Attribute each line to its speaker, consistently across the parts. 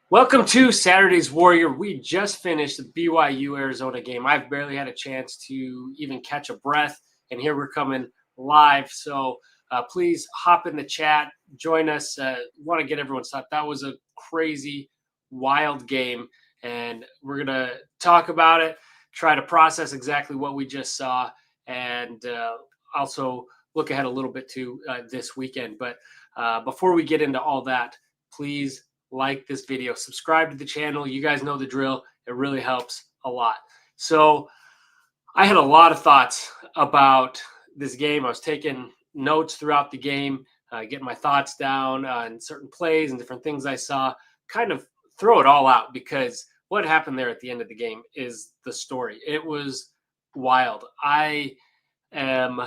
Speaker 1: Welcome to Saturday's Warrior. We just finished the BYU Arizona game. I've barely had a chance to even catch a breath, and here we're coming live. So please hop in the chat, join us. Want to get everyone's thought. That was a crazy, wild game, and we're gonna talk about it, try to process exactly what we just saw, and also look ahead a little bit to this weekend. But before we get into all that, please like this video, subscribe to the channel. You guys know the drill. It really helps a lot. So I had a lot of thoughts about this game. I was taking notes throughout the game, getting my thoughts down on certain plays and different things I saw, kind of throw it all out because what happened there at the end of the game is the story. It was wild. I am,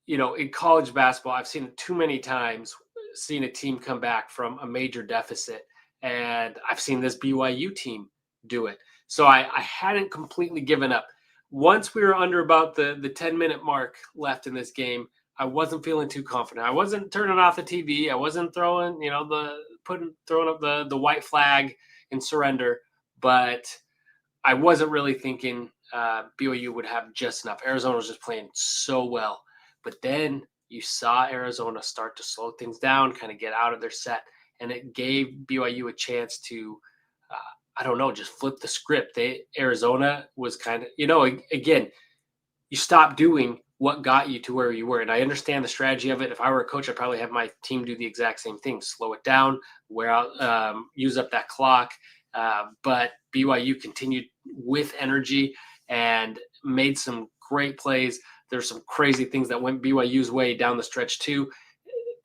Speaker 1: in college basketball, I've seen it too many times, seen a team come back from a major deficit, and I've seen this BYU team do it. So I hadn't completely given up. Once we were under about the 10-minute mark left in this game, I wasn't feeling too confident. I wasn't turning off the TV. I wasn't throwing, throwing up the white flag and surrender, but I wasn't really thinking BYU would have just enough. Arizona was just playing so well. But then you saw Arizona start to slow things down, kind of get out of their set, and it gave BYU a chance to, just flip the script. Arizona was kind of, again, you stop doing what got you to where you were. And I understand the strategy of it. If I were a coach, I'd probably have my team do the exact same thing, slow it down, wear out, use up that clock. But BYU continued with energy and made some great plays. There's some crazy things that went BYU's way down the stretch too.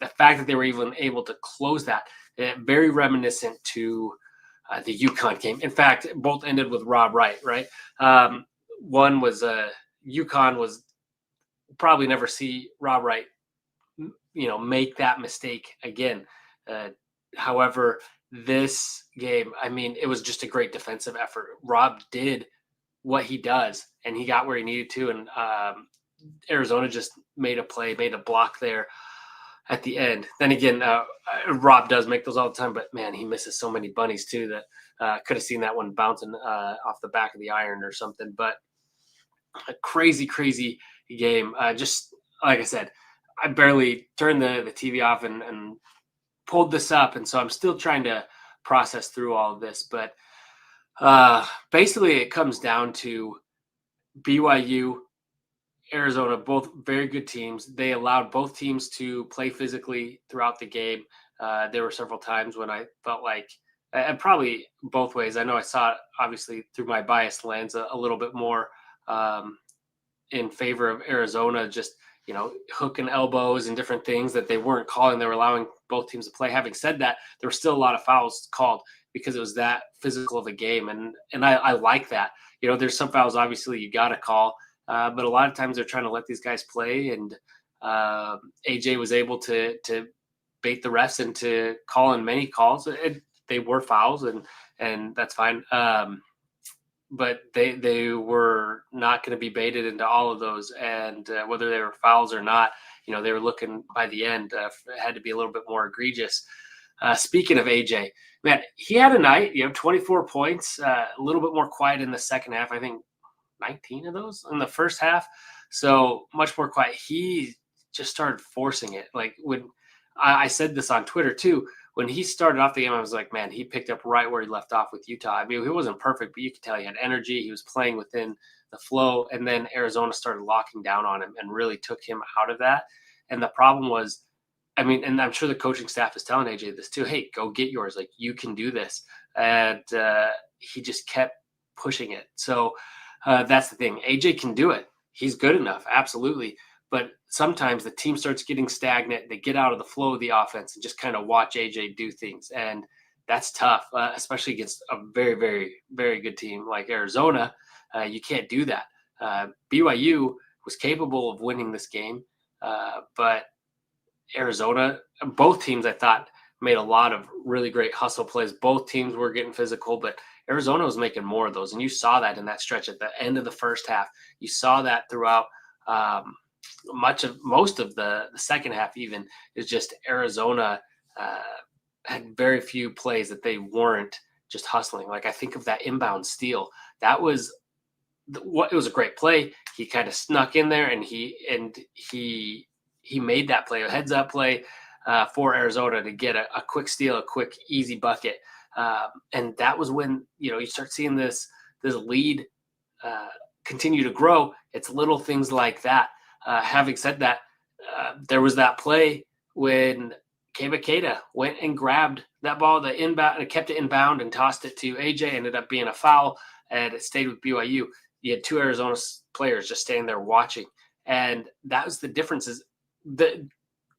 Speaker 1: The fact that they were even able to close that, very reminiscent to the UConn game. In fact, both ended with Rob Wright, right? One was UConn was probably never see Rob Wright, make that mistake again. However, this game, it was just a great defensive effort. Rob did what he does, and he got where he needed to, and Arizona just made a play, made a block there at the end. Then again, Rob does make those all the time, but man, he misses so many bunnies too that could have seen that one bouncing off the back of the iron or something. But a crazy, crazy game. Just like I said, I barely turned the TV off and pulled this up, and so I'm still trying to process through all of this. But basically, it comes down to BYU, Arizona, both very good teams. They allowed both teams to play physically throughout the game. There were several times when I felt like, and probably both ways, I know I saw it obviously through my biased lens a little bit more in favor of Arizona, just, hooking elbows and different things that they weren't calling. They were allowing both teams to play. Having said that, there were still a lot of fouls called because it was that physical of a game. And I like that. There's some fouls obviously you got to call. But a lot of times they're trying to let these guys play, and AJ was able to bait the refs into calling many calls. They were fouls, and that's fine. But they were not going to be baited into all of those, and whether they were fouls or not, they were looking by the end. It had to be a little bit more egregious. Speaking of AJ, man, he had a night. 24 points, a little bit more quiet in the second half. I think 19 of those in the first half. So much more quiet. He just started forcing it. Like when I said this on Twitter too, when he started off the game, I was like, man, he picked up right where he left off with Utah. He wasn't perfect, but you could tell he had energy. He was playing within the flow. And then Arizona started locking down on him and really took him out of that. And the problem was, and I'm sure the coaching staff is telling AJ this too. Hey, go get yours. Like, you can do this. And he just kept pushing it. So that's the thing. AJ can do it. He's good enough. Absolutely. But sometimes the team starts getting stagnant. They get out of the flow of the offense and just kind of watch AJ do things. And that's tough, especially against a very, very, very good team like Arizona. You can't do that. BYU was capable of winning this game, but Arizona, both teams, I thought, made a lot of really great hustle plays. Both teams were getting physical, but Arizona was making more of those. And you saw that in that stretch at the end of the first half. You saw that throughout most of the second half even, is just Arizona had very few plays that they weren't just hustling. Like I think of that inbound steal. That was it was a great play. He kind of snuck in there and he made that play, a heads up play for Arizona to get a quick steal, a quick easy bucket. And that was when, you start seeing this lead continue to grow. It's little things like that. Having said that, there was that play when Keita went and grabbed that ball, the inbound, and kept it inbound and tossed it to AJ. Ended up being a foul, and it stayed with BYU. You had two Arizona players just standing there watching, and that was the difference. Is that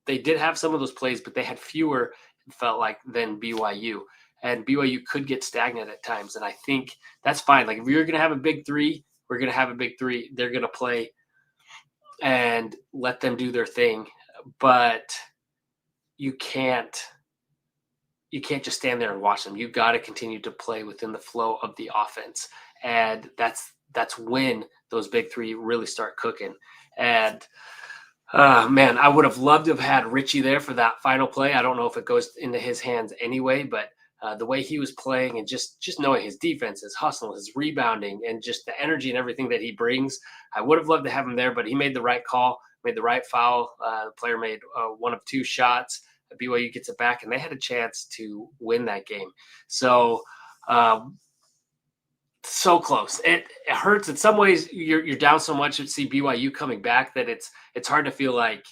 Speaker 1: they did have some of those plays, but they had fewer, it felt like, than BYU. And BYU could get stagnant at times, and I think that's fine. Like if you're going to have a big three, we're going to have a big three. They're going to play and let them do their thing, but you can't just stand there and watch them. You've got to continue to play within the flow of the offense, and that's when those big three really start cooking. And man, I would have loved to have had Richie there for that final play. I don't know if it goes into his hands anyway, but the way he was playing and just knowing his defense, his hustle, his rebounding, and just the energy and everything that he brings, I would have loved to have him there, but he made the right call, made the right foul. The player made one of two shots. BYU gets it back, and they had a chance to win that game. So, so close. It hurts in some ways. You're down so much to see BYU coming back that it's hard to feel like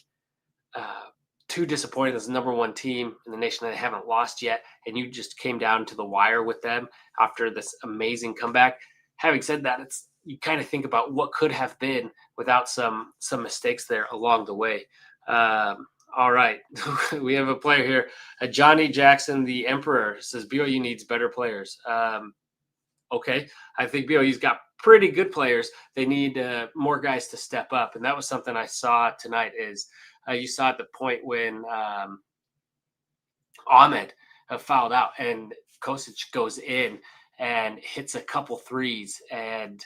Speaker 1: too disappointed as the number one team in the nation that they haven't lost yet, and you just came down to the wire with them after this amazing comeback. Having said that, you kind of think about what could have been without some mistakes there along the way. All right, we have a player here, Johnny Jackson, the Emperor, says BYU needs better players. Okay, I think BYU's got pretty good players. They need more guys to step up, and that was something I saw tonight. Is you saw at the point when Ahmed fouled out, and Kosic goes in and hits a couple threes, and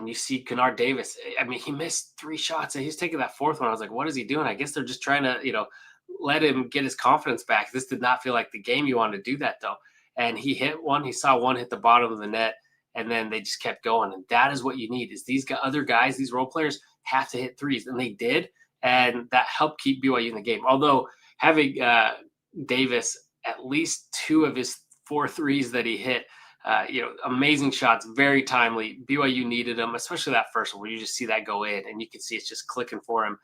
Speaker 1: you see Kennard Davis. I mean, he missed three shots, and he's taking that fourth one. I was like, what is he doing? I guess they're just trying to, let him get his confidence back. This did not feel like the game you wanted to do that, though. And he hit one. He saw one hit the bottom of the net, and then they just kept going. And that is what you need, is these other guys, these role players, have to hit threes. And they did, and that helped keep BYU in the game. Although having Davis, at least two of his 4 threes that he hit, amazing shots, very timely. BYU needed them, especially that first one where you just see that go in, and you can see it's just clicking for him.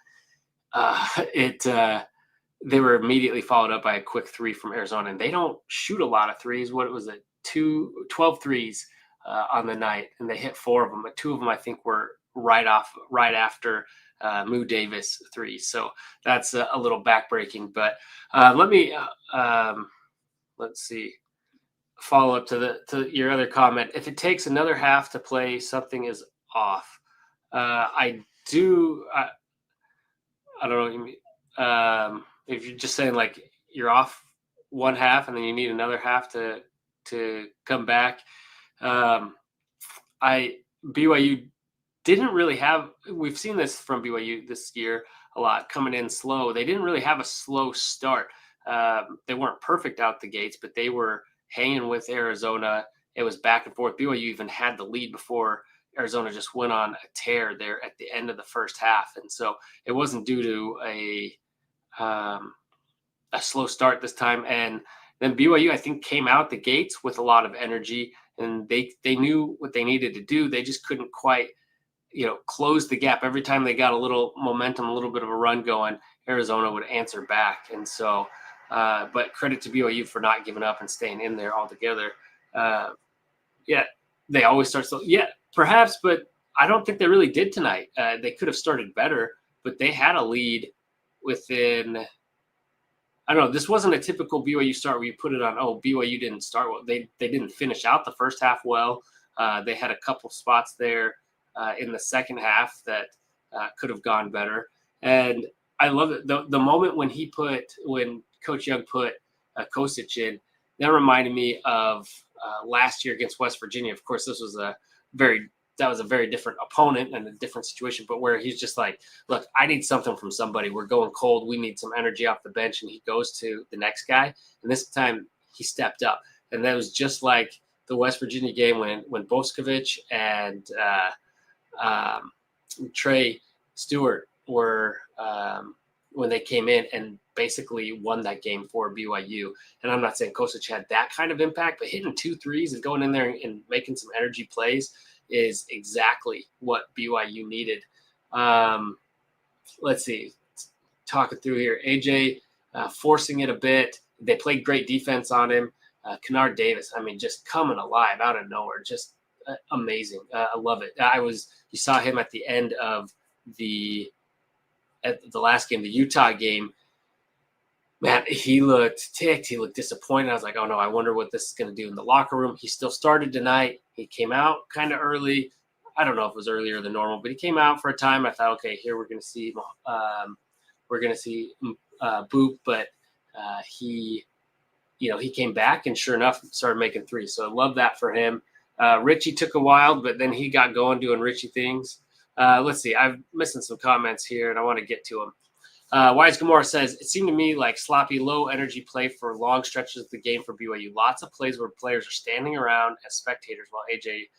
Speaker 1: They were immediately followed up by a quick 3 from Arizona, and they don't shoot a lot of threes. What was it? 12 threes on the night, and they hit 4 of them. But 2 of them, I think, were right after Moo Davis threes. So that's a little backbreaking. But let's see. Follow up to your other comment. If it takes another half to play, something is off. I don't know what you mean. If you're just saying like you're off one half and then you need another half to come back. BYU didn't really have, we've seen this from BYU this year a lot, coming in slow. They didn't really have a slow start. They weren't perfect out the gates, but they were hanging with Arizona. It was back and forth. BYU even had the lead before Arizona just went on a tear there at the end of the first half. And so it wasn't due to a slow start this time. And then BYU, I think, came out the gates with a lot of energy, and they knew what they needed to do. They just couldn't quite, close the gap. Every time they got a little momentum, a little bit of a run going, Arizona would answer back. And so, but credit to BYU for not giving up and staying in there altogether. They always start slow. Yeah, perhaps, but I don't think they really did tonight. They could have started better, but they had a lead within, I don't know, this wasn't a typical BYU start where you put it on, BYU didn't start well. They didn't finish out the first half well. They had a couple spots there in the second half that could have gone better. And I love it. The moment when Coach Young put Kosic in, that reminded me of last year against West Virginia. Of course, this was a very that was a very different opponent and a different situation, but where he's just like, look, I need something from somebody. We're going cold. We need some energy off the bench. And he goes to the next guy. And this time he stepped up. And that was just like the West Virginia game when Boscovich and Trey Stewart were when they came in and basically won that game for BYU. And I'm not saying Kosich had that kind of impact, but hitting 2 threes and going in there and making some energy plays is exactly what BYU needed. Let's see, talking through here. AJ forcing it a bit. They played great defense on him. Kennard Davis, I mean, just coming alive out of nowhere. Just amazing. I love it. You saw him at the end of the last game, the Utah game. Man, he looked ticked. He looked disappointed. I was like, oh no, I wonder what this is going to do in the locker room. He still started tonight. He came out kind of early. I don't know if it was earlier than normal, but he came out for a time. I thought, okay, here we're going to see Boop, but he came back and sure enough started making threes. So I love that for him. Richie took a while, but then he got going doing Richie things. Let's see. I'm missing some comments here, and I want to get to them. Wise Gamora says, it seemed to me like sloppy, low-energy play for long stretches of the game for BYU. Lots of plays where players are standing around as spectators while AJ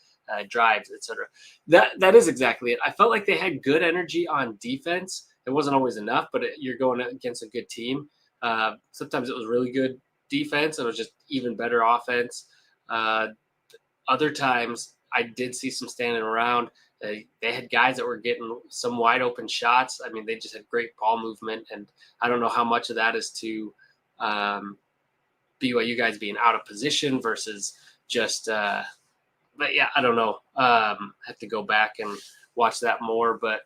Speaker 1: drives, etc. That is exactly it. I felt like they had good energy on defense. It wasn't always enough, but you're going against a good team. Sometimes it was really good defense. It was just even better offense. Other times, I did see some standing around. They had guys that were getting some wide open shots. I mean, they just had great ball movement, and I don't know how much of that is to BYU guys being out of position versus just. But yeah, I don't know. Have to go back and watch that more. But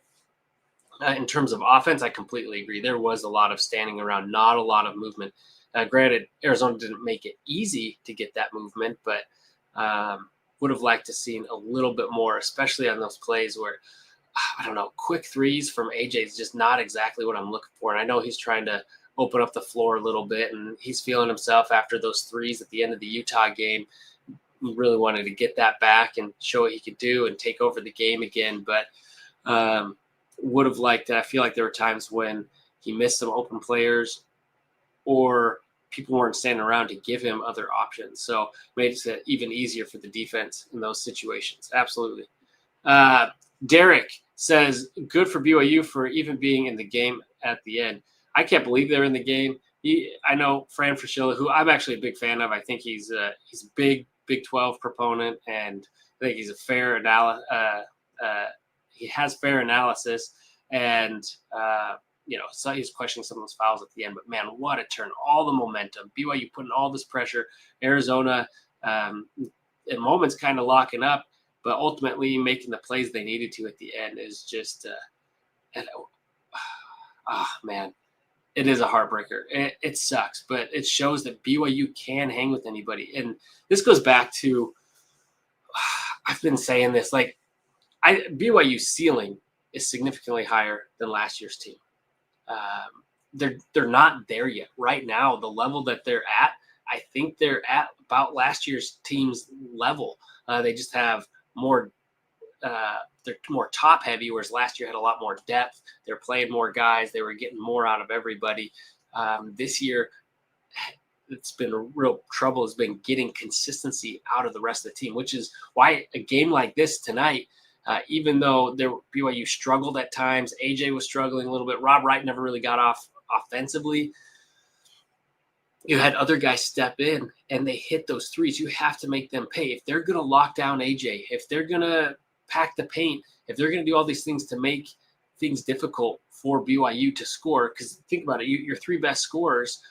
Speaker 1: in terms of offense, I completely agree. There was a lot of standing around, not a lot of movement. Granted, Arizona didn't make it easy to get that movement, but would have liked to seen a little bit more, especially on those plays where, I don't know, quick threes from AJ is just not exactly what I'm looking for. And I know he's trying to open up the floor a little bit, and he's feeling himself after those threes at the end of the Utah game. He really wanted to get that back and show what he could do and take over the game again. But would have liked I feel like there were times when he missed some open players or people weren't standing around to give him other options. So made it even easier for the defense in those situations. Absolutely. Derek says, good for BYU for even being in the game at the end. I can't believe they're in the game. I know Fran Fraschilla, who I'm actually a big fan of. I think he's a big Big 12 proponent, and I think he's a fair he has fair analysis, and so he's questioning some of those fouls at the end. But man, what a turn! All the momentum, BYU putting all this pressure, Arizona in moments kind of locking up, but ultimately making the plays they needed to at the end is just man. It is a heartbreaker. It sucks, but it shows that BYU can hang with anybody. And this goes back to, I've been saying this, like BYU's ceiling is significantly higher than last year's team. They're not there yet. Right now, the level that they're at, I think they're at about last year's team's level. They just have more they're more top heavy, whereas last year had a lot more depth. They're playing more guys. They were getting more out of everybody. This year, it's been a real trouble has been getting consistency out of the rest of the team, which is why a game like this tonight, even though BYU struggled at times, AJ was struggling a little bit. Rob Wright never really got off offensively. You had other guys step in and they hit those threes. You have to make them pay. If they're going to lock down AJ, if they're going to pack the paint, if they're going to do all these things to make things difficult for BYU to score, because think about it, your three best scorers,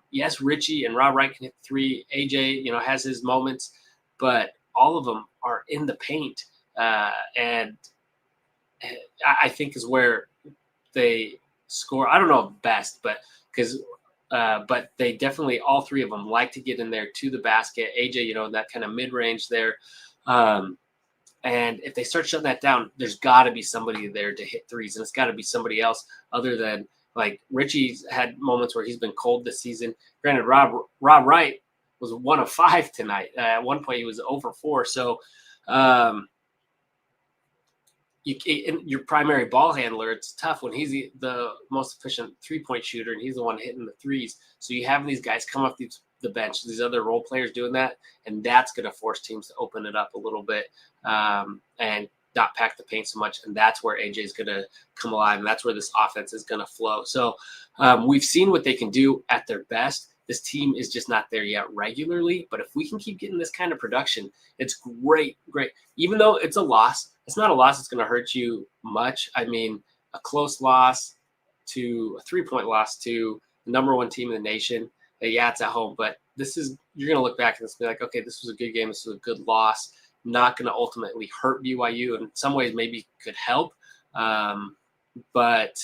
Speaker 1: yes, Richie and Rob Wright can hit three. AJ, has his moments, but all of them are in the paint, and I think is where they score. I don't know best, but but they definitely, all three of them like to get in there to the basket. AJ, that kind of mid-range there. And if they start shutting that down, there's got to be somebody there to hit threes. And it's got to be somebody else other than, like, Richie's had moments where he's been cold this season. Granted, Rob Wright was 1 of 5 tonight. At one point, he was 0 for 4. So your primary ball handler, it's tough when he's the most efficient 3-point shooter and he's the one hitting the threes. So you have these guys come off the bench, these other role players doing that, and that's going to force teams to open it up a little bit and not pack the paint so much. And that's where AJ is going to come alive, and that's where this offense is going to flow. So we've seen what they can do at their best. This team is just not there yet regularly, but if we can keep getting this kind of production, it's great. Even though it's a loss, it's not a loss that's going to hurt you much. I mean, a close loss to a 3-point loss to the number 1 team in the nation. Yeah, it's at home, but you're going to look back and be like, okay, this was a good game. This was a good loss. Not going to ultimately hurt BYU. In some ways, maybe could help. But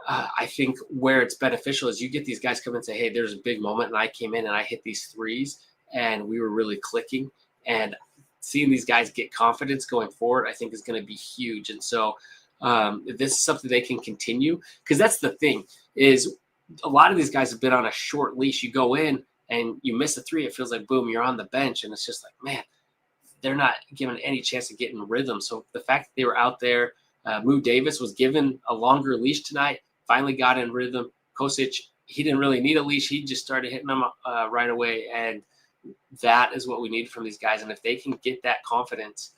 Speaker 1: I think where it's beneficial is you get these guys come and say, hey, there's a big moment, and I came in and I hit these threes, and we were really clicking. And seeing these guys get confidence going forward, I think is going to be huge. And so this is something they can continue, because that's the thing is a lot of these guys have been on a short leash. You go in and you miss a 3, it feels like, boom, you're on the bench. And it's just like, man, they're not given any chance to get in rhythm. So the fact that they were out there, Moo Davis was given a longer leash tonight, finally got in rhythm. Kosic, he didn't really need a leash. He just started hitting them right away. And that is what we need from these guys. And if they can get that confidence,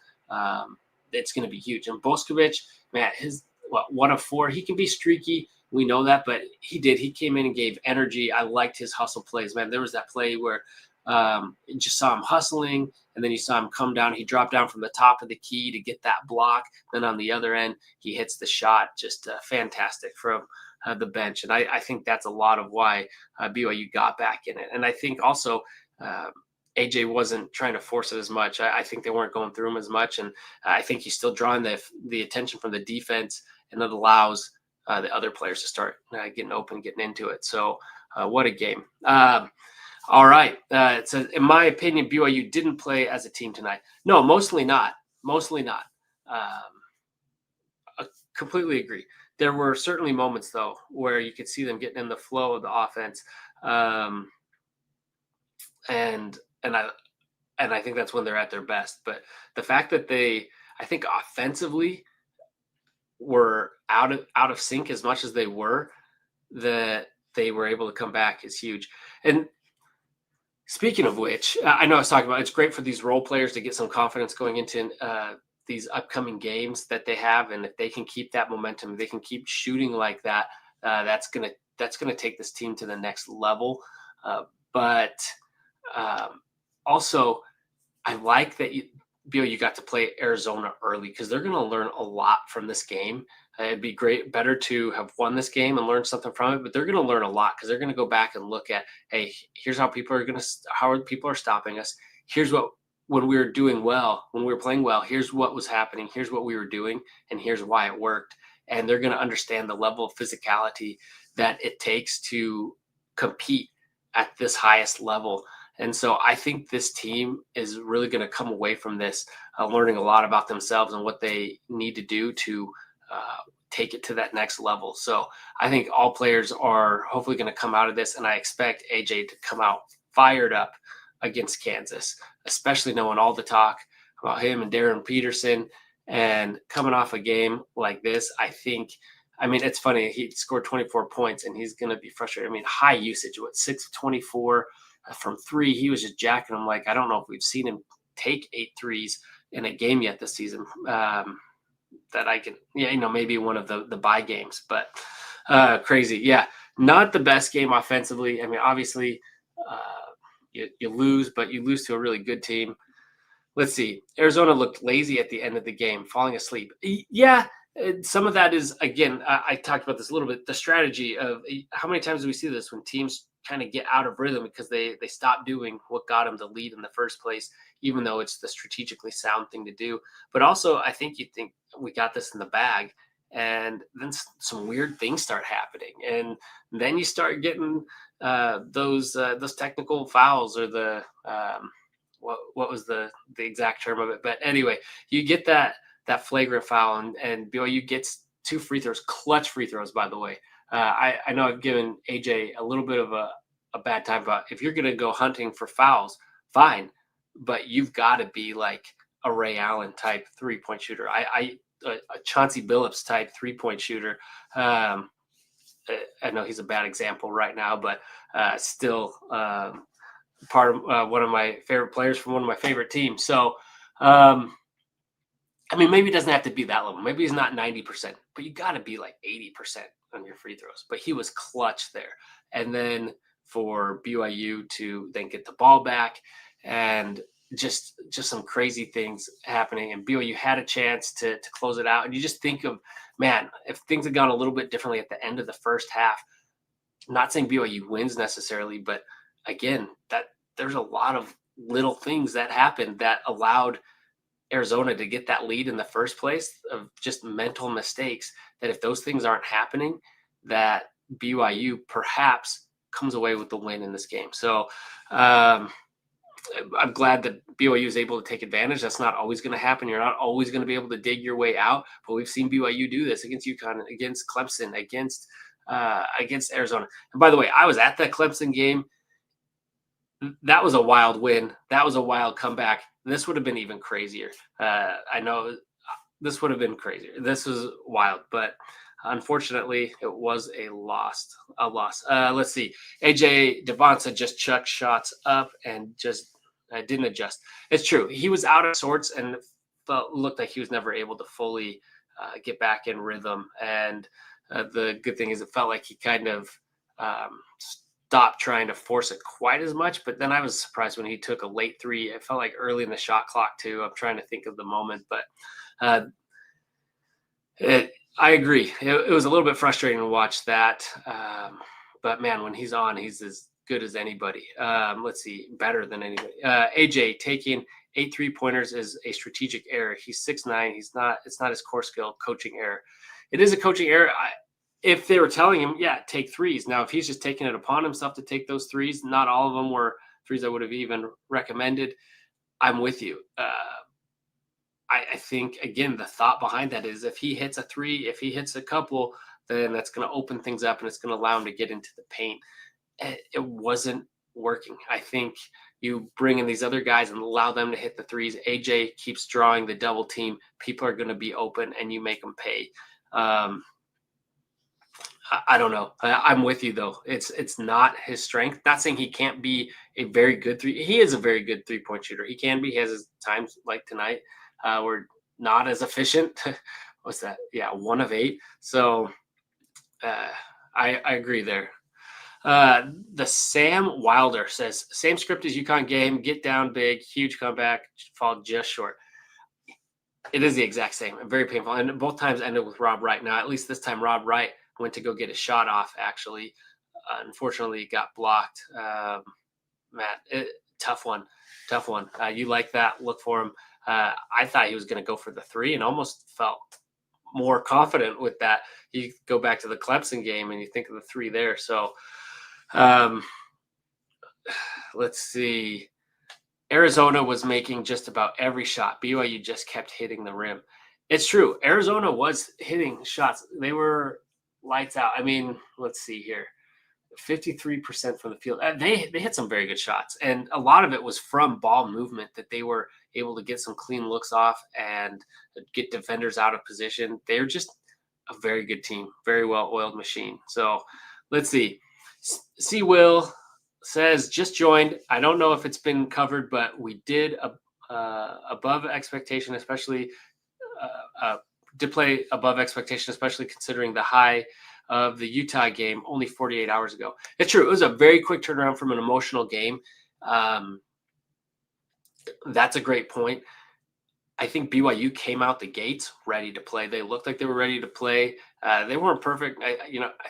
Speaker 1: it's going to be huge. And Boskovic, man, his 1 of 4, he can be streaky. We know that, but he did. He came in and gave energy. I liked his hustle plays, man. There was that play where you just saw him hustling, and then you saw him come down. He dropped down from the top of the key to get that block. Then on the other end, he hits the shot. Just fantastic from the bench. And I think that's a lot of why BYU got back in it. And I think also AJ wasn't trying to force it as much. I think they weren't going through him as much. And I think he's still drawing the attention from the defense, and it allows the other players to start getting open, getting into it. So what a game. All right. So in my opinion, BYU didn't play as a team tonight. No, mostly not. I completely agree. There were certainly moments, though, where you could see them getting in the flow of the offense. And I think that's when they're at their best. But the fact that I think offensively were out of sync as much as they were, that they were able to come back is huge. And speaking of which, I know I was talking about, it's great for these role players to get some confidence going into these upcoming games that they have. And if they can keep that momentum, they can keep shooting like that, that's gonna take this team to the next level. But also, I like that BYU got to play Arizona early, because they're going to learn a lot from this game. It'd be better to have won this game and learn something from it, but they're going to learn a lot, because they're going to go back and look at, hey, here's how people are stopping us. Here's when we were doing well, when we were playing well, here's what was happening. Here's what we were doing, and here's why it worked. And they're going to understand the level of physicality that it takes to compete at this highest level. And so I think this team is really going to come away from this learning a lot about themselves and what they need to do to take it to that next level. So I think all players are hopefully going to come out of this, and I expect AJ to come out fired up against Kansas, especially knowing all the talk about him and Darren Peterson, and coming off a game like this. I mean, it's funny. He scored 24 points, and he's going to be frustrated. I mean, high usage, 6 of 24 from 3. He was just jacking them. Like, I don't know if we've seen him take 8 threes in a game yet this season. That I can, maybe one of the bye games, but crazy. Yeah, not the best game offensively. I mean, obviously, you lose, but you lose to a really good team. Let's see. Arizona looked lazy at the end of the game, falling asleep. Yeah, some of that is, again, I talked about this a little bit, the strategy of how many times do we see this when teams kind of get out of rhythm because they stop doing what got them the lead in the first place, even though it's the strategically sound thing to do. But also, I think you think we got this in the bag, and then some weird things start happening, and then you start getting those technical fouls, or the what was the exact term of it? But anyway, you get that flagrant foul, and BYU gets 2 free throws, clutch free throws, by the way. I know I've given AJ a little bit of a bad time, but if you're going to go hunting for fouls, fine, but you've got to be like a Ray Allen type 3-point shooter. a Chauncey Billups type 3-point shooter. I know he's a bad example right now, but still part of one of my favorite players from one of my favorite teams. So, I mean, maybe it doesn't have to be that level. Maybe he's not 90%, but you got to be like 80% on your free throws. But he was clutch there. And then for BYU to then get the ball back and just some crazy things happening. And BYU had a chance to close it out. And you just think of, man, if things had gone a little bit differently at the end of the first half, not saying BYU wins necessarily, but again, that there's a lot of little things that happened that allowed Arizona to get that lead in the first place of just mental mistakes, that if those things aren't happening, that BYU perhaps comes away with the win in this game. So I'm glad that BYU is able to take advantage. That's not always going to happen. You're not always going to be able to dig your way out, but we've seen BYU do this against UConn, against Clemson, against Arizona. And by the way, I was at that Clemson game. That was a wild win. That was a wild comeback. This would have been even crazier. I know this would have been crazier. This was wild, but unfortunately, it was a loss. Let's see. Dybantsa just chucked shots up and just didn't adjust. It's true. He was out of sorts and looked like he was never able to fully get back in rhythm. And the good thing is it felt like he kind of stopped trying to force it quite as much. But then I was surprised when he took a late three. It felt like early in the shot clock too. I'm trying to think of the moment, but I agree. It was a little bit frustrating to watch that. But man, when he's on, he's as good as anybody. Let's see, better than anybody. AJ taking 8 3-pointers is a strategic error. He's 6'9". It's not his core skill, coaching error. It is a coaching error. If they were telling him, yeah, take threes. Now, if he's just taking it upon himself to take those threes, not all of them were threes I would have even recommended. I'm with you. I think, again, the thought behind that is if he hits a three, if he hits a couple, then that's going to open things up and it's going to allow him to get into the paint. It wasn't working. I think you bring in these other guys and allow them to hit the threes. AJ keeps drawing the double team. People are going to be open and you make them pay. I don't know. I'm with you though. It's not his strength. Not saying he can't be a very good three. He is a very good 3-point shooter. He can be. He has his times like tonight. We're not as efficient. What's that? Yeah, 1 of 8. So I agree there. The Sam Wilder says, same script as UConn game. Get down big, huge comeback, fall just short. It is the exact same. Very painful. And both times ended with Rob Wright. Now, at least this time, Rob Wright went to go get a shot off, actually. Unfortunately, it got blocked. Matt, tough one. You like that. Look for him. I thought he was going to go for the 3 and almost felt more confident with that. You go back to the Clemson game and you think of the 3 there. So let's see. Arizona was making just about every shot. BYU just kept hitting the rim. It's true. Arizona was hitting shots. They were lights out. I mean, let's see here. 53% from the field. They hit some very good shots. And a lot of it was from ball movement that they were able to get some clean looks off and get defenders out of position. They're just a very good team, very well-oiled machine. So let's see. C. Will says, just joined. I don't know if it's been covered, but we did above expectation, especially did play above expectation, especially considering the high of the Utah game only 48 hours ago. It's true. It was a very quick turnaround from an emotional game. That's a great point. I think BYU came out the gates ready to play. They looked like they were ready to play. They weren't perfect. I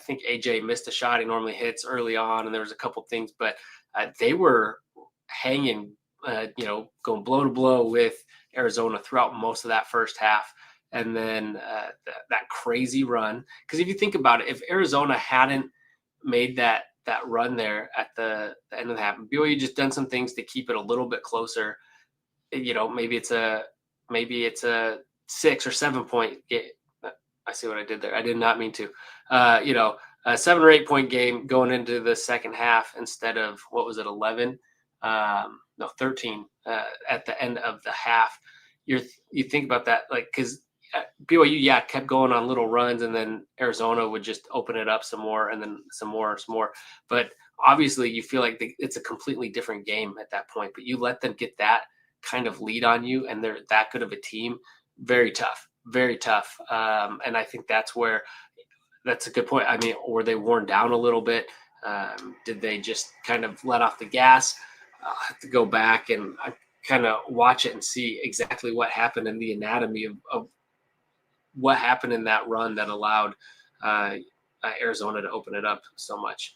Speaker 1: think AJ missed a shot he normally hits early on, and there was a couple things, but they were hanging, going blow to blow with Arizona throughout most of that first half. And then that crazy run. Because if you think about it, if Arizona hadn't made that run there at the end of the half, BYU just done some things to keep it a little bit closer. Maybe it's a 6 or 7 point game. I see what I did there. I did not mean to. A 7 or 8 point game going into the second half instead of, 11? 13 at the end of the half. You think about that, like, because BYU, yeah, kept going on little runs, and then Arizona would just open it up some more, and then some more. But obviously, you feel like it's a completely different game at that point. But you let them get that kind of lead on you, and they're that good of a team. Very tough, very tough. And I think that's a good point. I mean, were they worn down a little bit? Did they just kind of let off the gas? I'll have to go back and kind of watch it and see exactly what happened in the anatomy of what happened in that run that allowed Arizona to open it up so much.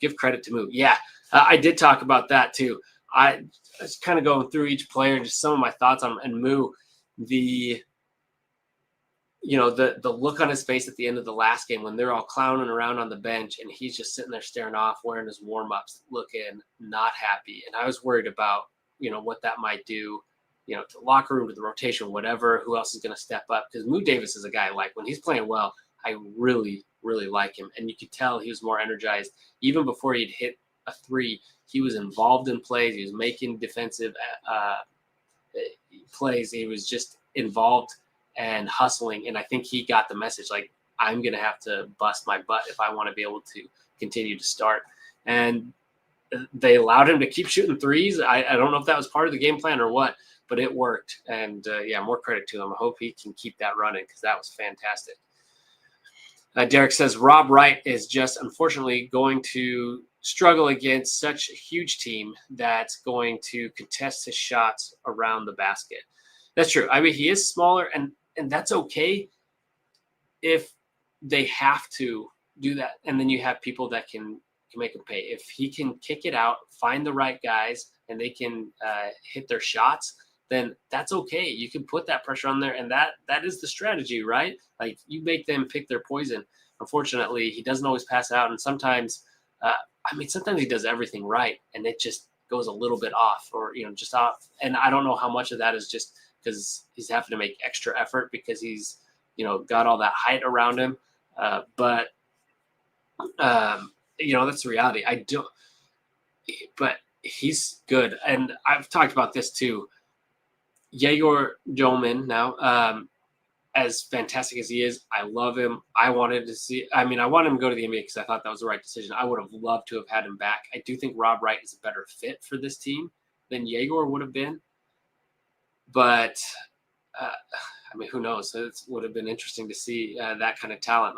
Speaker 1: Give credit to Moo. Yeah, I did talk about that too. I was kind of going through each player and just some of my thoughts on and Moo. The look on his face at the end of the last game when they're all clowning around on the bench and he's just sitting there staring off, wearing his warm-ups, looking not happy. And I was worried about, what that might do, to the locker room, to the rotation, whatever, who else is going to step up. Because Moo Davis is a guy, like, when he's playing well, I really, really like him. And you could tell he was more energized. Even before he'd hit a three, he was involved in plays. He was making defensive plays. He was just involved and hustling. And I think he got the message, like, I'm going to have to bust my butt if I want to be able to continue to start. And they allowed him to keep shooting threes. I don't know if that was part of the game plan or what, but it worked. And more credit to him. I hope he can keep that running because that was fantastic. Derek says Rob Wright is just unfortunately going to struggle against such a huge team that's going to contest his shots around the basket. That's true. I mean, he is smaller, and that's okay if they have to do that. And then you have people that can make him pay. If he can kick it out, find the right guys, and they can hit their shots, then that's okay. You can put that pressure on there, and that is the strategy, right? Like, you make them pick their poison. Unfortunately, he doesn't always pass out, and sometimes sometimes he does everything right, and it just goes a little bit off, or just off. And I don't know how much of that is just because he's having to make extra effort because he's got all that height around him. But that's the reality. But he's good, and I've talked about this too. Yegor Doman now, as fantastic as he is, I love him. I wanted him to go to the NBA because I thought that was the right decision. I would have loved to have had him back. I do think Rob Wright is a better fit for this team than Yegor would have been. But, who knows? It would have been interesting to see that kind of talent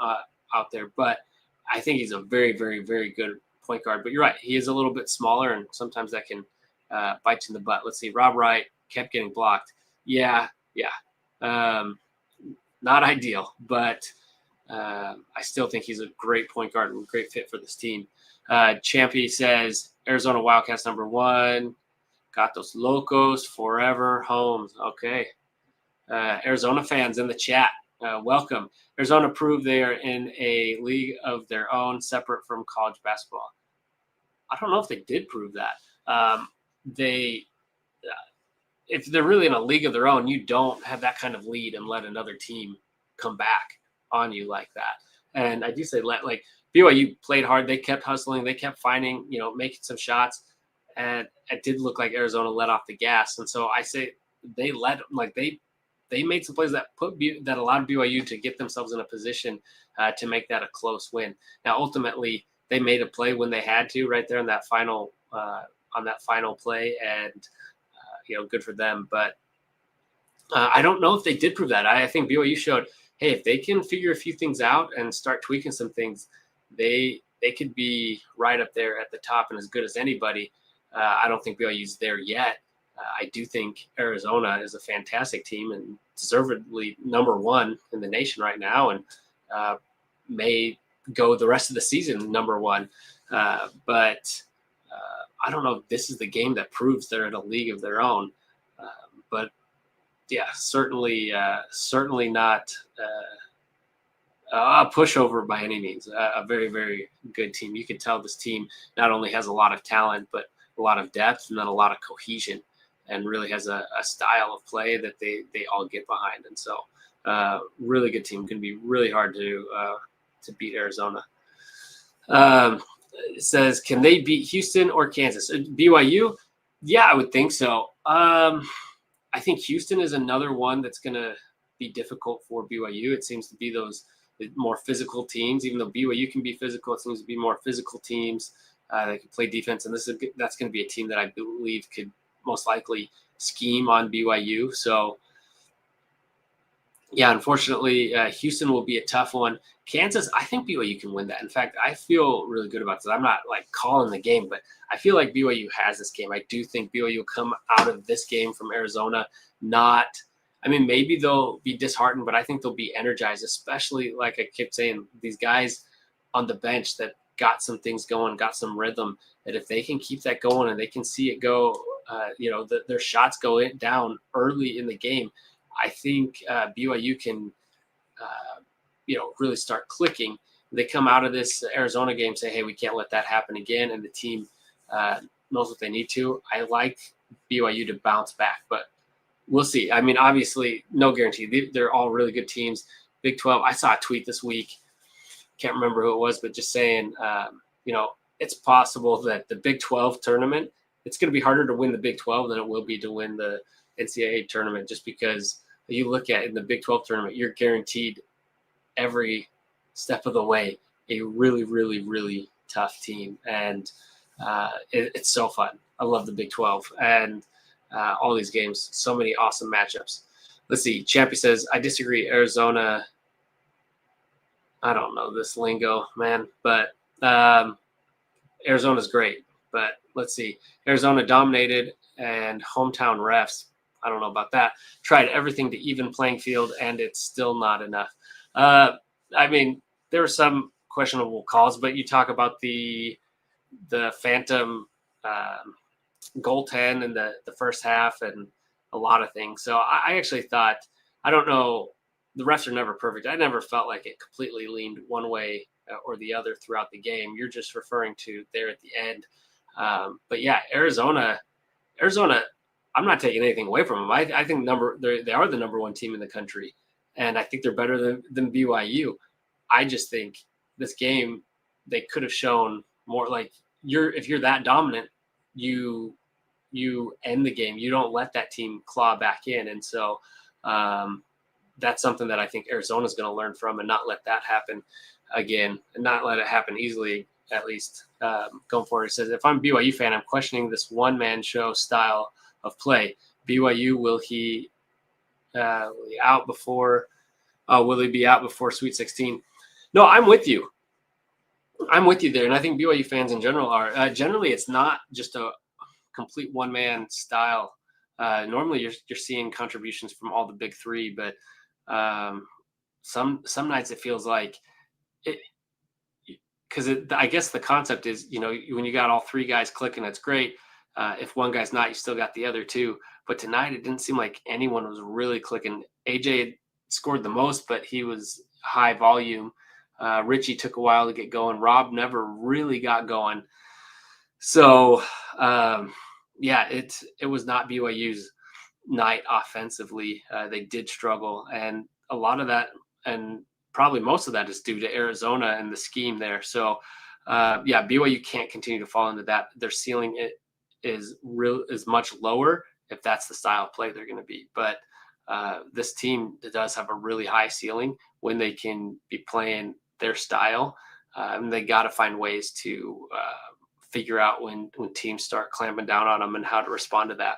Speaker 1: out there. But I think he's a very, very, very good point guard. But you're right. He is a little bit smaller, and sometimes that can bite you in the butt. Let's see. Rob Wright kept getting blocked. Yeah. Not ideal, but I still think he's a great point guard and a great fit for this team. Champy says, Arizona Wildcats #1. Got those locos forever homes. Okay. Arizona fans in the chat, welcome. Arizona proved they are in a league of their own, separate from college basketball. I don't know if they did prove that. If they're really in a league of their own, you don't have that kind of lead and let another team come back on you like that. And I do say, like, BYU played hard. They kept hustling. They kept finding, making some shots. And it did look like Arizona let off the gas. And so I say they made some plays that allowed BYU to get themselves in a position to make that a close win. Now, ultimately, they made a play when they had to right there in that final on that final play, and good for them. But I don't know if they did prove that. I think BYU showed, hey, if they can figure a few things out and start tweaking some things, they could be right up there at the top and as good as anybody. I don't think BYU's there yet. I do think Arizona is a fantastic team and deservedly #1 in the nation right now, and may go the rest of the season #1. But I don't know if this is the game that proves they're in a league of their own. But yeah, certainly not a pushover by any means. A very, very good team. You can tell this team not only has a lot of talent, but a lot of depth and then a lot of cohesion, and really has a style of play that they all get behind. And so really good team. Going to be really hard to beat Arizona. It says, can they beat Houston or Kansas? BYU? Yeah, I would think so. I think Houston is another one that's going to be difficult for BYU. It seems to be those more physical teams. Even though BYU can be physical, it seems to be more physical teams that can play defense. And that's going to be a team that I believe could most likely scheme on BYU. So, yeah, unfortunately, Houston will be a tough one. Kansas, I think BYU can win that. In fact, I feel really good about this. I'm not like calling the game, but I feel like BYU has this game. I do think BYU will come out of this game from Arizona maybe they'll be disheartened, but I think they'll be energized, especially like I kept saying, these guys on the bench that got some things going, got some rhythm, that if they can keep that going and they can see it go, their shots go down early in the game, I think BYU can, really start clicking. They come out of this Arizona game, say, hey, we can't let that happen again, and the team knows what they need to. I like BYU to bounce back, but we'll see. I mean, obviously, no guarantee. They're all really good teams. Big 12, I saw a tweet this week. Can't remember who it was, but just saying, it's possible that the Big 12 tournament, it's going to be harder to win the Big 12 than it will be to win the NCAA tournament, just because you look at in the Big 12 tournament, you're guaranteed every step of the way a really, really, really tough team. And it's so fun. I love the Big 12 and all these games. So many awesome matchups. Let's see. Champy says, I disagree. Arizona, I don't know this lingo, man, but Arizona's great. But let's see. Arizona dominated and hometown refs, I don't know about that. Tried everything to even playing field, and it's still not enough. There were some questionable calls, but you talk about the phantom goal 10 in the first half and a lot of things. So I actually thought, I don't know, the refs are never perfect. I never felt like it completely leaned one way or the other throughout the game. You're just referring to there at the end. But yeah, Arizona, I'm not taking anything away from them. I think they are the number one team in the country, and I think they're better than BYU. I just think this game, they could have shown more. Like, if you're that dominant, you end the game. You don't let that team claw back in, and so that's something that I think Arizona's going to learn from, and not let that happen again, and not let it happen easily. At least going forward. It says, if I'm a BYU fan, I'm questioning this one-man show style of play. BYU, will he out before? Will he be out before Sweet 16? No, I'm with you. I'm with you there, and I think BYU fans in general are. Generally, it's not just a complete one-man style. Normally, you're seeing contributions from all the big three, but some nights it feels like it. Because I guess the concept is, when you got all three guys clicking, that's great. If one guy's not, you still got the other two. But tonight, it didn't seem like anyone was really clicking. AJ scored the most, but he was high volume. Richie took a while to get going. Rob never really got going. So, it was not BYU's night offensively. They did struggle. And a lot of that, and probably most of that, is due to Arizona and the scheme there. So, BYU can't continue to fall into that. Their ceiling is much lower if that's the style of play they're going to be. But this team does have a really high ceiling when they can be playing their style. And they got to find ways to figure out when teams start clamping down on them and how to respond to that.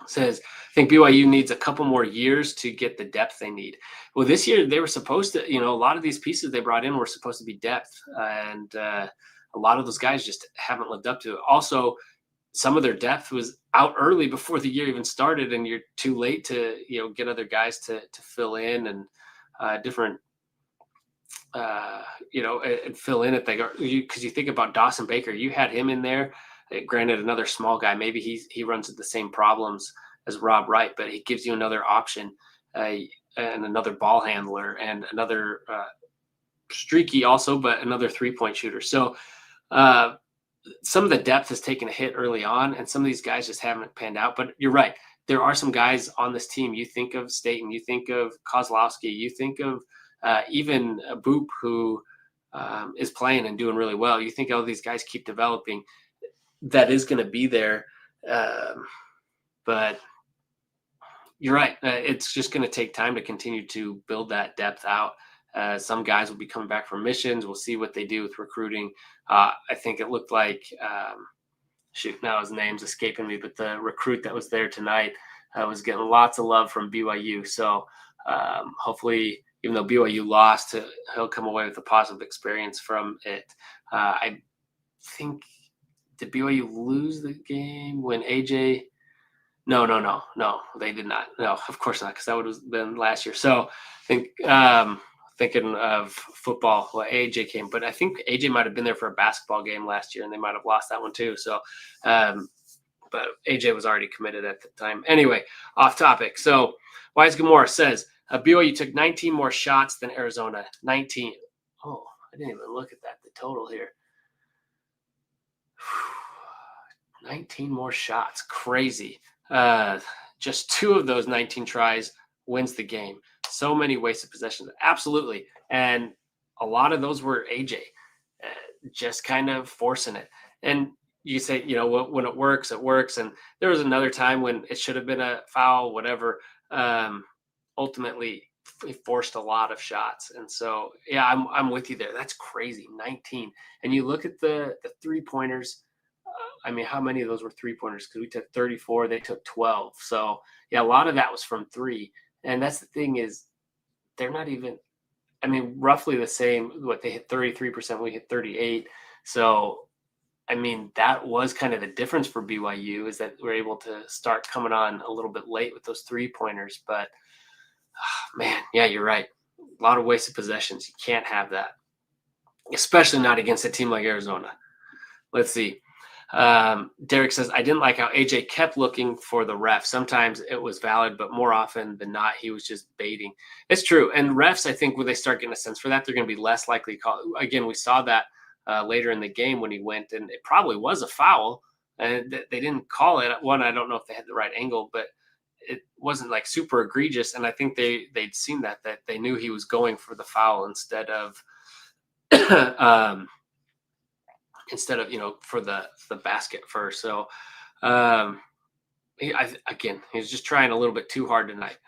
Speaker 1: Says, I think BYU needs a couple more years to get the depth they need. Well, this year they were supposed to, a lot of these pieces they brought in were supposed to be depth, and a lot of those guys just haven't lived up to it. Also, some of their depth was out early before the year even started, and you're too late to, get other guys to fill in and different, and fill in if they go. Because you think about Dawson Baker, you had him in there. Granted, another small guy, maybe he runs into the same problems as Rob Wright, but he gives you another option and another ball handler and another streaky also, but another three-point shooter. So some of the depth has taken a hit early on, and some of these guys just haven't panned out. But you're right. There are some guys on this team. You think of Staten, you think of Kozlowski, you think of even Boop, who is playing and doing really well. You think all these guys keep developing. That is going to be there. But You're right. It's just going to take time to continue to build that depth out. Some guys will be coming back from missions. We'll see what they do with recruiting. I think it looked like, shoot, now his name's escaping me, but the recruit that was there tonight was getting lots of love from BYU. So hopefully, even though BYU lost, he'll come away with a positive experience from it. I think, did BYU lose the game when AJ? No, they did not. No, of course not, because that would have been last year. So I think thinking of football, well, AJ came, but I think AJ might have been there for a basketball game last year, and they might have lost that one too. So, but AJ was already committed at the time. Anyway, off topic. So Wise Gamora says BYU took 19 more shots than Arizona. 19. Oh, I didn't even look at that. The total here. 19 more shots. Crazy. Just 2 of those 19 tries wins the game. So many wasted possessions. Absolutely. And a lot of those were AJ just kind of forcing it. And you say, when it works, it works. And there was another time when it should have been a foul, whatever. Ultimately, he forced a lot of shots. And so, yeah, I'm with you there. That's crazy. 19. And you look at the 3-pointers. I mean, how many of those were 3-pointers? Because we took 34, they took 12. So, yeah, a lot of that was from 3. And that's the thing is, they're not even, roughly the same. What, they hit 33%, we hit 38. So, that was kind of the difference for BYU, is that we're able to start coming on a little bit late with those 3-pointers. But, man, yeah, you're right. A lot of wasted possessions. You can't have that, especially not against a team like Arizona. Let's see. Derek says, I didn't like how AJ kept looking for the ref. Sometimes it was valid, but more often than not, he was just baiting. It's true. And refs, I think, when they start getting a sense for that, they're going to be less likely to call. Again, we saw that later in the game when he went, and it probably was a foul. And they didn't call it. One, I don't know if they had the right angle, but it wasn't like super egregious. And I think they'd seen that they knew he was going for the foul instead of for the basket first. So he was just trying a little bit too hard tonight.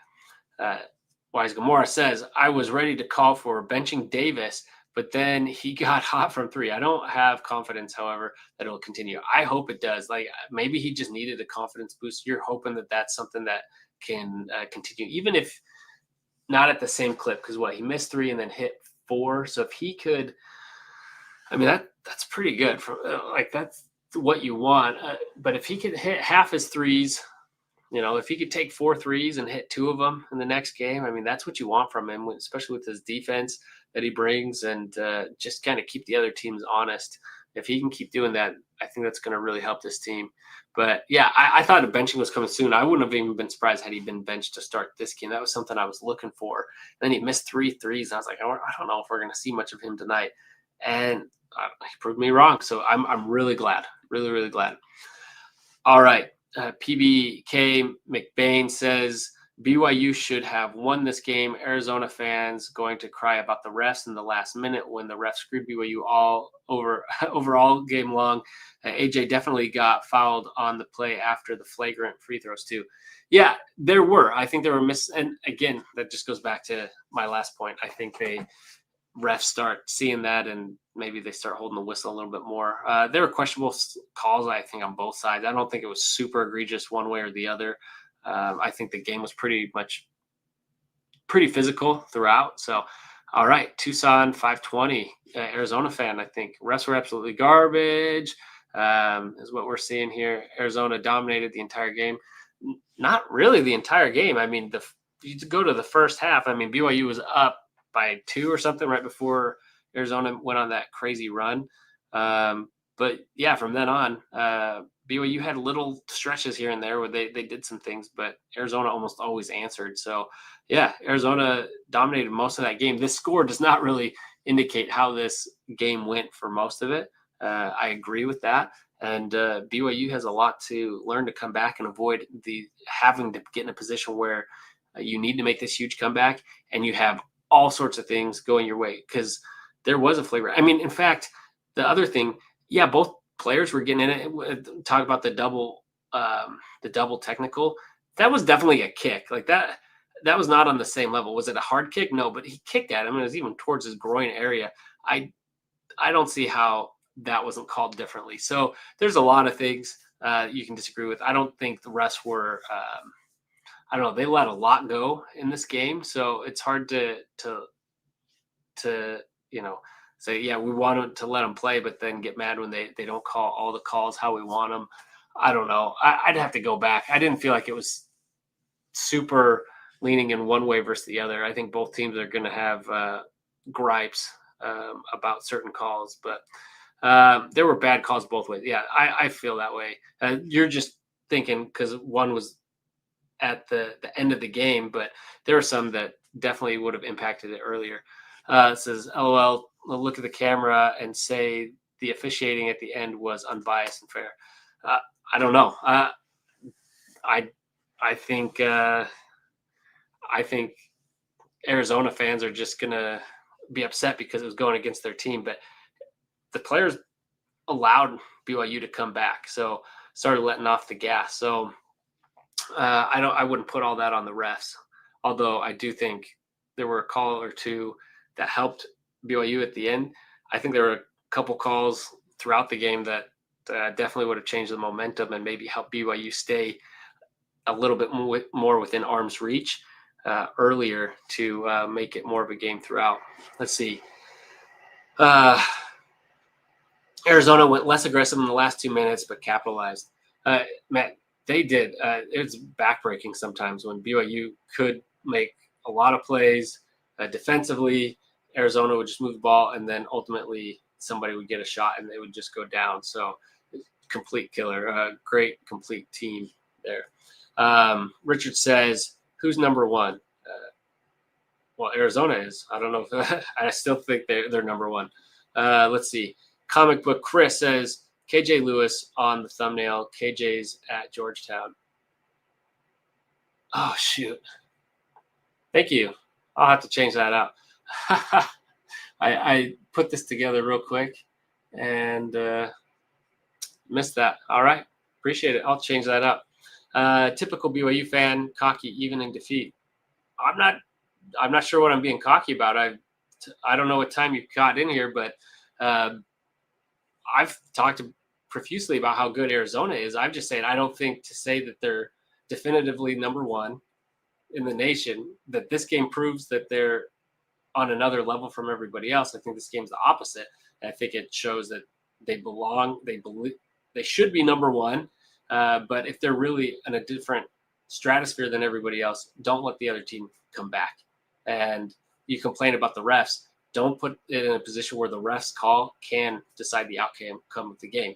Speaker 1: Wise Gamora says, I was ready to call for benching Davis, but then he got hot from 3. I don't have confidence, however, that it'll continue. I hope it does. Like, maybe he just needed a confidence boost. You're hoping that that's something that can continue, even if not at the same clip, because he missed 3 and then hit 4. So if he could, that's pretty good. That's what you want. But if he could hit half his threes, if he could take 4 threes and hit 2 of them in the next game, that's what you want from him, especially with his defense that he brings, and just kind of keep the other teams honest. If he can keep doing that, I think that's going to really help this team. But yeah, I thought a benching was coming soon. I wouldn't have even been surprised had he been benched to start this game. That was something I was looking for. And then he missed 3 threes. And I was like, I don't know if we're going to see much of him tonight. And he proved me wrong. So I'm really glad. Really, really glad. All right. PBK McBain says, BYU should have won this game. Arizona fans going to cry about the refs in the last minute when the refs screwed BYU all over all game long. AJ definitely got fouled on the play after the flagrant free throws too. Yeah, there were. I think there were and again, that just goes back to my last point. I think refs start seeing that, and maybe they start holding the whistle a little bit more. There were questionable calls, I think, on both sides. I don't think it was super egregious one way or the other. I think the game was pretty physical throughout. So, all right, Tucson 520, Arizona fan, I think. Refs were absolutely garbage, is what we're seeing here. Arizona dominated the entire game. Not really the entire game. You go to the first half, BYU was up by 2 or something right before Arizona went on that crazy run. But yeah, from then on, BYU had little stretches here and there where they did some things, but Arizona almost always answered. So yeah, Arizona dominated most of that game. This score does not really indicate how this game went for most of it. I agree with that. And BYU has a lot to learn to come back and avoid having to get in a position where you need to make this huge comeback and you have all sorts of things going your way, because there was a flavor. In fact, the other thing, yeah, both players were getting in it. Talk about the double technical. That was definitely a kick. Like that was not on the same level. Was it a hard kick? No, but he kicked at him and it was even towards his groin area. I I don't see how that wasn't called differently. So there's a lot of things you can disagree with. I don't think the refs were. I don't know. They let a lot go in this game, so it's hard to say yeah we want to let them play, but then get mad when they don't call all the calls how we want them. I don't know. I'd have to go back. I didn't feel like it was super leaning in one way versus the other. I think both teams are going to have gripes about certain calls, but there were bad calls both ways. Yeah, I feel that way. You're just thinking because one was at the end of the game, but there are some that definitely would have impacted it earlier. It says, LOL, look at the camera and say the officiating at the end was unbiased and fair. I don't know. I I think Arizona fans are just gonna be upset because it was going against their team, but the players allowed BYU to come back, so started letting off the gas. So I wouldn't put all that on the refs, although I do think there were a call or two that helped BYU at the end. I think there were a couple calls throughout the game that definitely would have changed the momentum and maybe helped BYU stay a little bit more within arm's reach earlier to make it more of a game throughout. Let's see. Arizona went less aggressive in the last 2 minutes, but capitalized. Matt, they did. It's backbreaking sometimes when BYU could make a lot of plays defensively. Arizona would just move the ball, and then ultimately somebody would get a shot, and they would just go down. So complete killer. Great complete team there. Richard says, who's number one? Well, Arizona is. I don't know if I still think they're number one. Let's see. Comic Book Chris says, KJ Lewis on the thumbnail. KJ's at Georgetown. Oh, shoot. Thank you. I'll have to change that out. I put this together real quick and missed that. All right. Appreciate it. I'll change that up. Typical BYU fan, cocky even in defeat. I'm not sure what I'm being cocky about. I don't know what time you got in here, but I've talked profusely about how good Arizona is. I'm just saying I don't think to say that they're definitively number one in the nation, that this game proves that they're on another level from everybody else. I think this game's the opposite. And I think it shows that they belong. They should be number one. But if they're really in a different stratosphere than everybody else, don't let the other team come back. And you complain about the refs. Don't put it in a position where the refs call can decide the outcome of the game.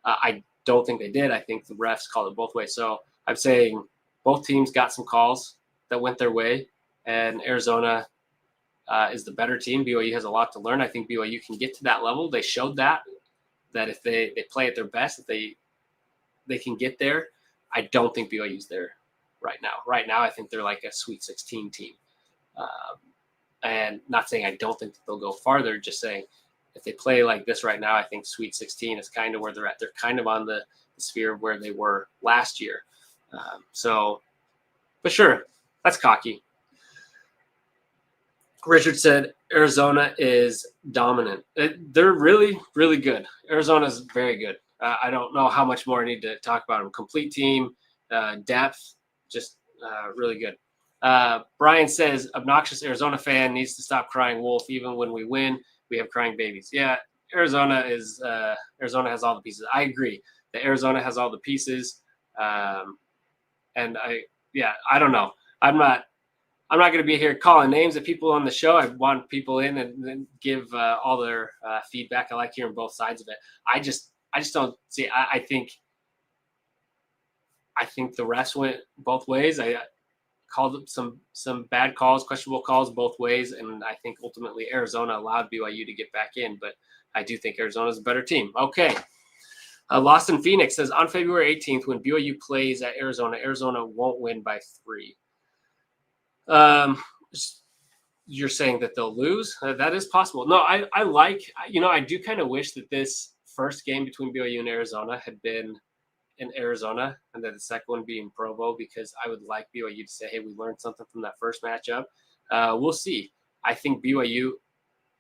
Speaker 1: I don't think they did. I think the refs called it both ways. So I'm saying both teams got some calls that went their way, and Arizona is the better team. BYU has a lot to learn. I think BYU can get to that level. They showed that if they play at their best, that they can get there. I don't think BYU's there right now. Right now, I think they're like a Sweet 16 team. And not saying I don't think that they'll go farther, just saying if they play like this right now, I think Sweet 16 is kind of where they're at. They're kind of on the sphere of where they were last year. But sure, that's cocky. Richard said Arizona is dominant. They're really, really good. Arizona's very good. I don't know how much more I need to talk about them. Complete team, depth, just really good. Brian says, obnoxious Arizona fan needs to stop crying wolf. Even when we win, we have crying babies. Yeah, Arizona has all the pieces. I agree that Arizona has all the pieces. And I don't know. I'm not going to be here calling names of people on the show. I want people in and give all their feedback. I like hearing both sides of it. I just don't see. I think the refs went both ways. I called some bad calls, questionable calls both ways, and I think ultimately Arizona allowed BYU to get back in. But I do think Arizona's a better team. Okay. Lost in Phoenix says, on February 18th, when BYU plays at Arizona, Arizona won't win by 3. You're saying that they'll lose? That is possible. No, I do kind of wish that this first game between BYU and Arizona had been in Arizona, and then the second one being Provo, because I would like BYU to say, hey, we learned something from that first matchup. We'll see. I think BYU,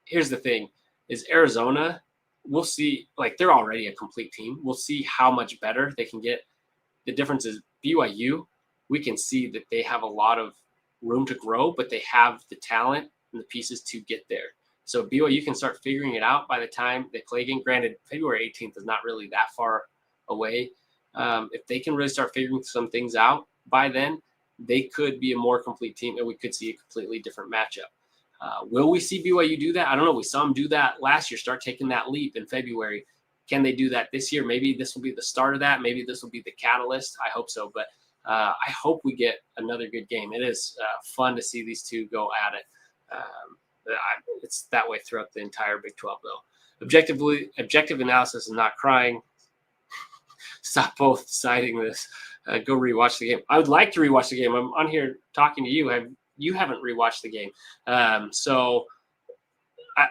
Speaker 1: here's the thing, is Arizona, we'll see, like they're already a complete team. We'll see how much better they can get. The difference is BYU, we can see that they have a lot of room to grow, but they have the talent and the pieces to get there. So BYU can start figuring it out by the time they play again. Granted, February 18th is not really that far away. If they can really start figuring some things out by then, they could be a more complete team, and we could see a completely different matchup. Will we see BYU do that? I don't know. We saw them do that last year, start taking that leap in February. Can they do that this year? Maybe this will be the start of that. Maybe this will be the catalyst. I hope so. But I hope we get another good game. It is fun to see these two go at it. It's that way throughout the entire Big 12, though. Objective analysis is not crying. Stop both citing this. Go rewatch the game. I would like to rewatch the game. I'm on here talking to you. You haven't rewatched the game. So I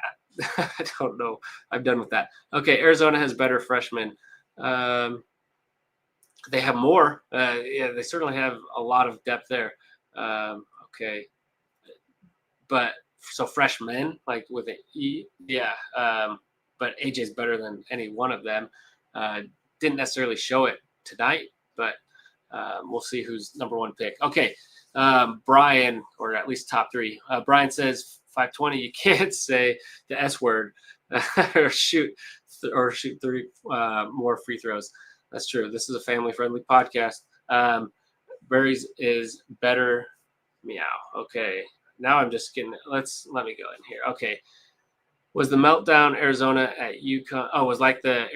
Speaker 1: don't know. I'm done with that. Okay, Arizona has better freshmen. They have more. Yeah, they certainly have a lot of depth there. Okay. But so freshmen, like with an E, yeah. But AJ's better than any one of them. Didn't necessarily show it tonight, but we'll see who's number one pick. Okay. Brian, or at least top three. Brian says 520. You can't say the S word or shoot three more free throws. That's true. This is a family-friendly podcast. Berries is better. Meow. Okay. Now I'm just getting. Let me go in here. Okay. Was the meltdown Arizona at UConn? Oh, was like the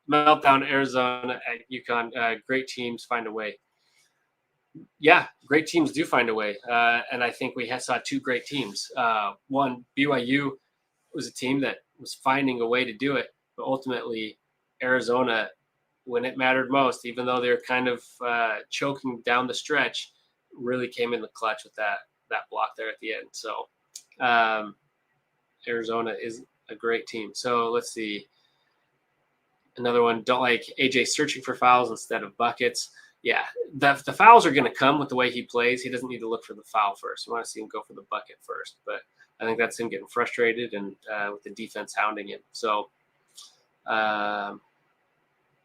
Speaker 1: meltdown Arizona at UConn. Great teams find a way. Yeah, great teams do find a way. And I think we saw two great teams. One, BYU was a team that was finding a way to do it, but ultimately Arizona, when it mattered most, even though they were kind of choking down the stretch, really came in the clutch with that block there at the end. So Arizona is a great team. So let's see. Another one, don't like AJ searching for fouls instead of buckets. Yeah, the fouls are going to come with the way he plays. He doesn't need to look for the foul first. We want to see him go for the bucket first. But I think that's him getting frustrated and with the defense hounding him. So,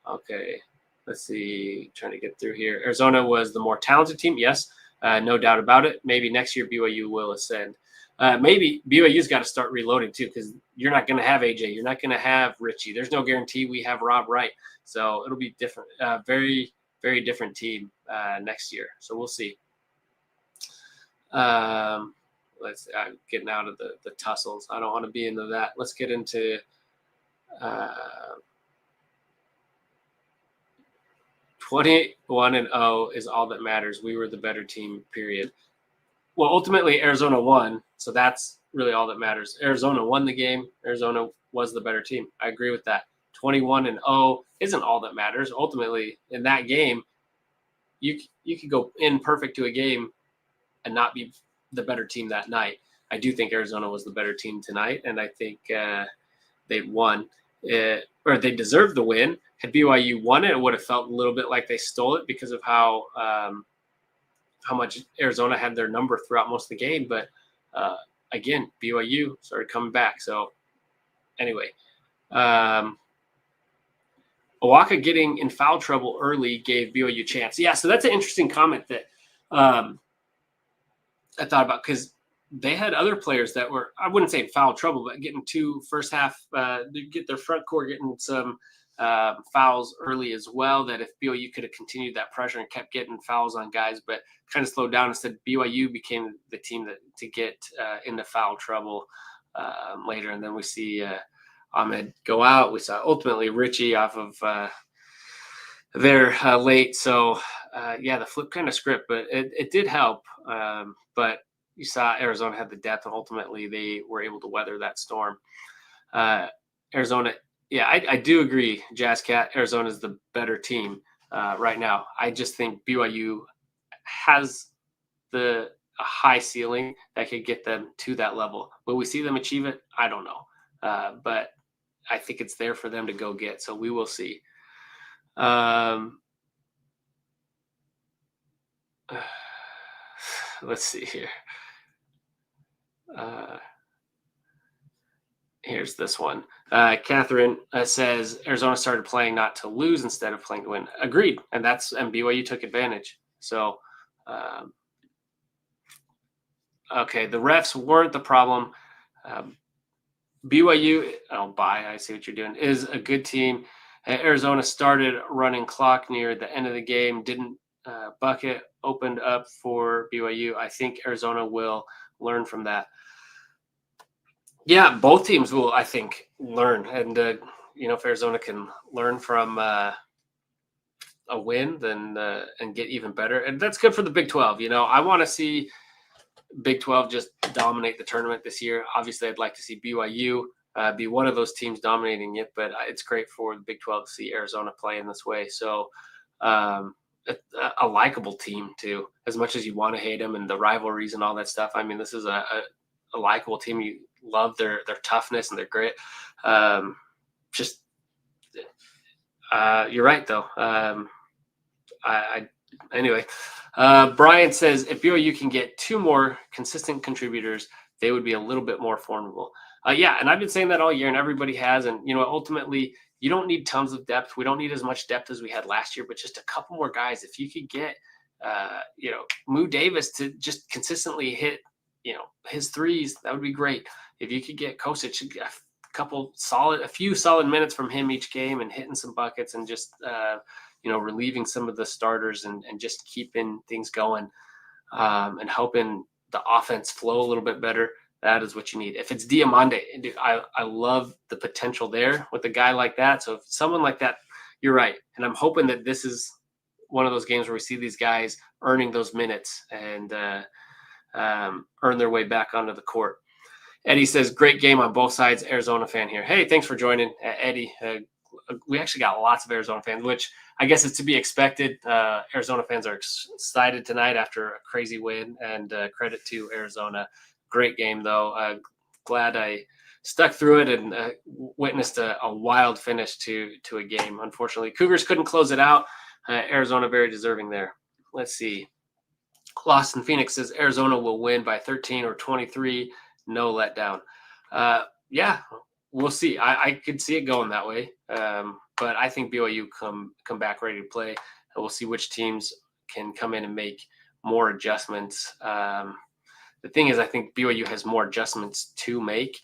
Speaker 1: okay, let's see. Trying to get through here. Arizona was the more talented team. Yes, no doubt about it. Maybe next year BYU will ascend. Maybe BYU's got to start reloading too, because you're not going to have AJ. You're not going to have Richie. There's no guarantee we have Rob Wright. So it'll be different. Very, very different team next year. So we'll see. Let's getting out of the tussles. I don't want to be into that. Let's get into 21-0 is all that matters. We were the better team, period. Well, ultimately, Arizona won, so that's really all that matters. Arizona won the game. Arizona was the better team. I agree with that. 21-0 isn't all that matters. Ultimately, in that game, you could go in perfect to a game and not be the better team that night. I do think Arizona was the better team tonight, and I think they won. Or they deserved the win. Had BYU won it, it would have felt a little bit like they stole it because of how much Arizona had their number throughout most of the game. But again, BYU started coming back. So anyway, Owaka getting in foul trouble early gave BYU a chance. Yeah, so that's an interesting comment that I thought about, because they had other players that were, I wouldn't say in foul trouble, but getting two first half, get their front court getting some fouls early as well, that if BYU could have continued that pressure and kept getting fouls on guys, but kind of slowed down. Instead, BYU became the team to get into foul trouble later. And then we see Ahmed go out. We saw ultimately Richie off of their late. So, the flip kind of script, but it did help. But you saw Arizona had the depth, and ultimately they were able to weather that storm. Arizona, I do agree, Jazz Cat. Arizona is the better team right now. I just think BYU has a high ceiling that could get them to that level. Will we see them achieve it? I don't know. But I think it's there for them to go get. So we will see. Let's see here. Here's this one. Catherine says Arizona started playing not to lose instead of playing to win. Agreed, and BYU took advantage. So, okay, the refs weren't the problem. BYU, I see what you're doing, is a good team. Arizona started running clock near the end of the game, didn't bucket, opened up for BYU. I think Arizona will learn from that. Yeah, both teams will, I think, learn. And, if Arizona can learn from a win, then and get even better. And that's good for the Big 12. I want to see Big 12 just dominate the tournament this year. Obviously, I'd like to see BYU be one of those teams dominating it, but it's great for the Big 12 to see Arizona play in this way. So a likable team, too, as much as you want to hate them and the rivalries and all that stuff. I mean, this is a likable team. You love their toughness and their grit. You're right, though. Anyway, Brian says if BYU can get 2 more consistent contributors, they would be a little bit more formidable. Yeah, and I've been saying that all year, and everybody has. And ultimately, you don't need tons of depth. We don't need as much depth as we had last year, but just a couple more guys. If you could get, Moo Davis to just consistently hit, his threes, that would be great. If you could get Kosic a few solid minutes from him each game and hitting some buckets and just relieving some of the starters and just keeping things going and helping the offense flow a little bit better, that is what you need. If it's Diamande, I love the potential there with a guy like that. So if someone like that, you're right. And I'm hoping that this is one of those games where we see these guys earning those minutes and earn their way back onto the court. Eddie says, great game on both sides. Arizona fan here. Hey, thanks for joining, Eddie. We actually got lots of Arizona fans, which I guess is to be expected. Arizona fans are excited tonight after a crazy win, and credit to Arizona. Great game, though. Glad I stuck through it and witnessed a wild finish to a game. Unfortunately, Cougars couldn't close it out. Arizona very deserving there. Let's see. Lost in Phoenix says Arizona will win by 13 or 23. No letdown. Yeah, we'll see. I could see it going that way. But I think BYU come back ready to play. And we'll see which teams can come in and make more adjustments. The thing is, I think BYU has more adjustments to make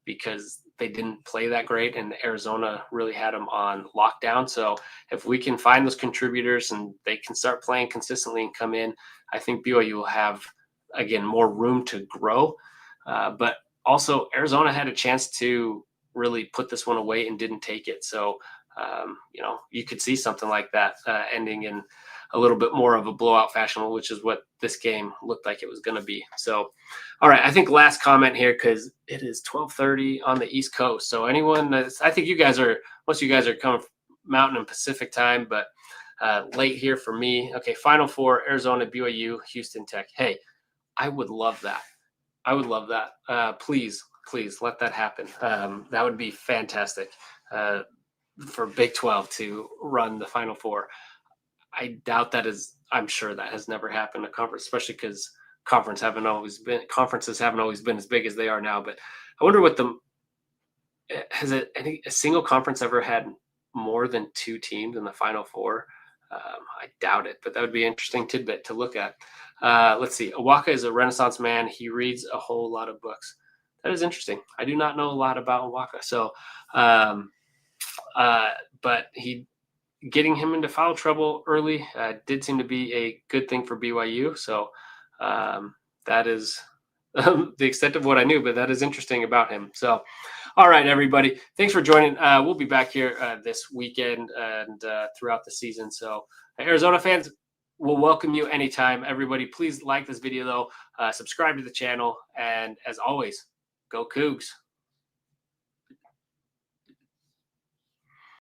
Speaker 1: because they didn't play that great, and Arizona really had them on lockdown. So if we can find those contributors and they can start playing consistently and come in, I think BYU will have, again, more room to grow. But also, Arizona had a chance to really put this one away and didn't take it. So, you could see something like that ending in a little bit more of a blowout fashion, which is what this game looked like it was going to be. So, all right, I think last comment here, because it is 12:30 on the East Coast. So anyone, I think most of you guys are coming from Mountain and Pacific time, but late here for me. Okay, Final Four, Arizona, BYU, Houston Tech. Hey, I would love that. Please let that happen. That would be fantastic for Big 12 to run the Final Four. I doubt I'm sure that has never happened in a conference, especially because conferences haven't always been as big as they are now. But I wonder has a single conference ever had more than 2 teams in the Final Four? I doubt it, but that would be an interesting tidbit to look at. Let's see. Awaka is a Renaissance man. He reads a whole lot of books. That is interesting. I do not know a lot about Awaka. So, but getting him into foul trouble early did seem to be a good thing for BYU. So that is the extent of what I knew, but that is interesting about him. So, all right, everybody. Thanks for joining. We'll be back here this weekend and throughout the season. So Arizona fans, we'll welcome you anytime. Everybody, please like this video, though. Subscribe to the channel. And as always, go Cougs.